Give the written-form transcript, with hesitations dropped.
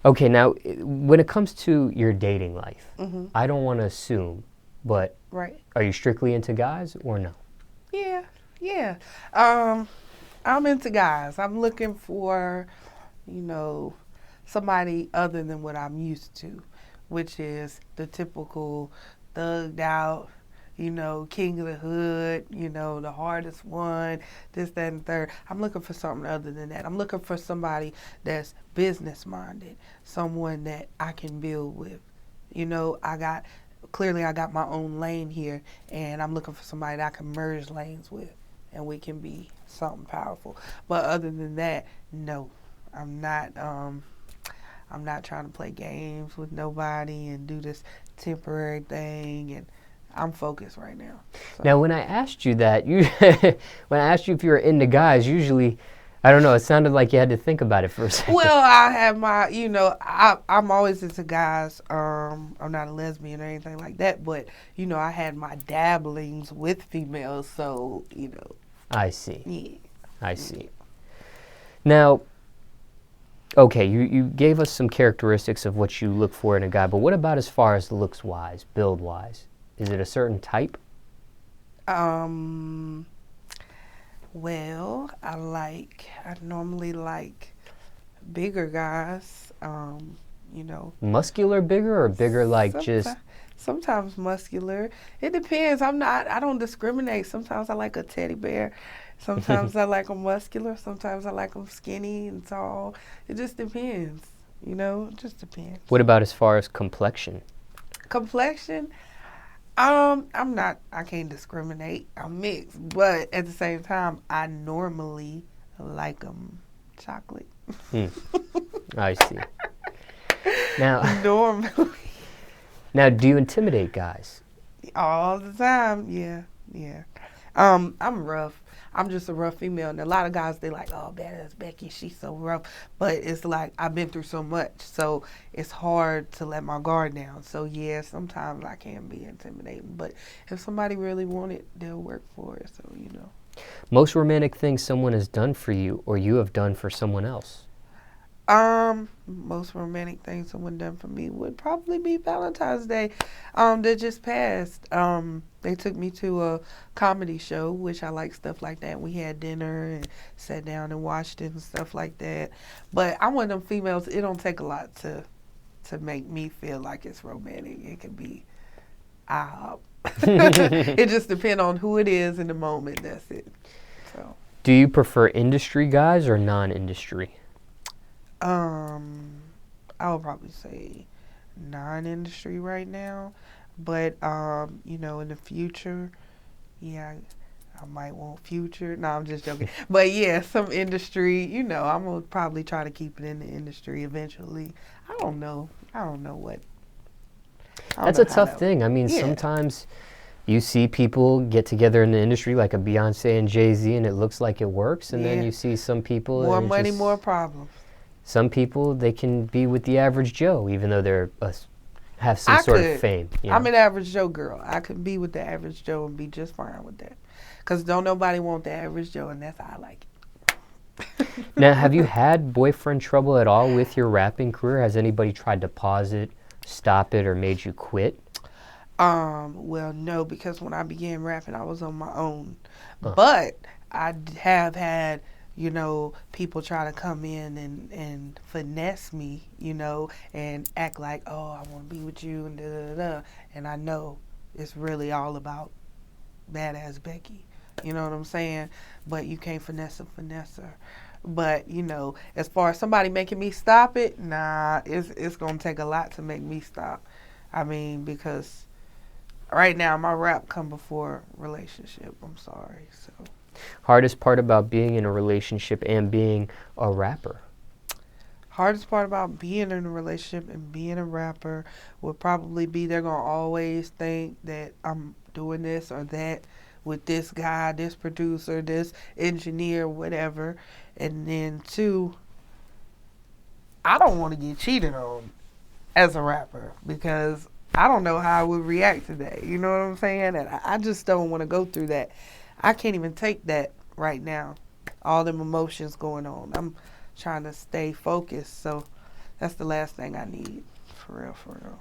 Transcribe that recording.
Okay, now when it comes to your dating life, Mm-hmm. I don't want to assume, but Right. are you strictly into guys or no? Yeah. Yeah. Um, I'm into guys. I'm looking for, you know, somebody other than what I'm used to, which is the typical thugged out, king of the hood, the hardest one, this, that, and third. I'm looking for something other than that. I'm looking for somebody that's business minded, someone that I can build with. I got my own lane here, and I'm looking for somebody that I can merge lanes with, and we can be something powerful. But other than that, no, I'm not. I'm not trying to play games with nobody and do this temporary thing. And I'm focused right now. So. Now, when I asked you that, when I asked you if you were into guys, usually, I don't know, it sounded like you had to think about it for a second. Well, I have my, I'm always into guys. I'm not a lesbian or anything like that, but I had my dabblings with females, so I see. Yeah. I see. Now, okay, you gave us some characteristics of what you look for in a guy, but what about as far as looks-wise, build-wise? Is it a certain type? Well, I normally like bigger guys, Muscular bigger or bigger like just... Sometimes muscular. It depends. I don't discriminate. Sometimes I like a teddy bear. Sometimes I like them muscular. Sometimes I like them skinny and tall. It just depends. It just depends. What about as far as complexion? Complexion? I can't discriminate. I'm mixed. But at the same time, I normally like them chocolate. I see. Now, normally. Now, do you intimidate guys? All the time, yeah. I'm rough. I'm just a rough female, and a lot of guys, they like, oh, badass Becky, she's so rough. But it's like, I've been through so much, so it's hard to let my guard down. So, yeah, sometimes I can be intimidating. But if somebody really want it, they'll work for it, so, Most romantic things someone has done for you or you have done for someone else? Most romantic thing someone done for me would probably be Valentine's Day. That just passed. They took me to a comedy show, which I like stuff like that. We had dinner and sat down and watched it and stuff like that. But I'm one of them females. It don't take a lot to make me feel like it's romantic. It could be IHOP. It just depends on who it is in the moment. That's it. So. Do you prefer industry guys or non-industry? I would probably say non-industry right now, but in the future, yeah, I might want future. No, I'm just joking. But yeah, some industry. I'm gonna probably try to keep it in the industry eventually. I don't know what. That's a tough thing. I mean, sometimes you see people get together in the industry like a Beyonce and Jay-Z, and it looks like it works, and then you see some people. More money, more problems. Some people, they can be with the average Joe, even though they're have some sort of fame. I'm an average Joe girl. I could be with the average Joe and be just fine with that. Because don't nobody want the average Joe, and that's how I like it. Now, have you had boyfriend trouble at all with your rapping career? Has anybody tried to pause it, stop it, or made you quit? Well, no, because when I began rapping, I was on my own. But I have had... people try to come in and finesse me, and act like, oh, I want to be with you, and da-da-da. And I know it's really all about badass Becky. You know what I'm saying? But you can't finesse her. But, as far as somebody making me stop it, nah, it's going to take a lot to make me stop. I mean, because right now my rap come before relationship. I'm sorry, so... Hardest part about being in a relationship and being a rapper? Hardest part about being in a relationship and being a rapper would probably be they're going to always think that I'm doing this or that with this guy, this producer, this engineer, whatever. And then two, I don't want to get cheated on as a rapper because I don't know how I would react to that. You know what I'm saying? And I just don't want to go through that. I can't even take that right now. All them emotions going on. I'm trying to stay focused. So, That's the last thing I need, for real, for real.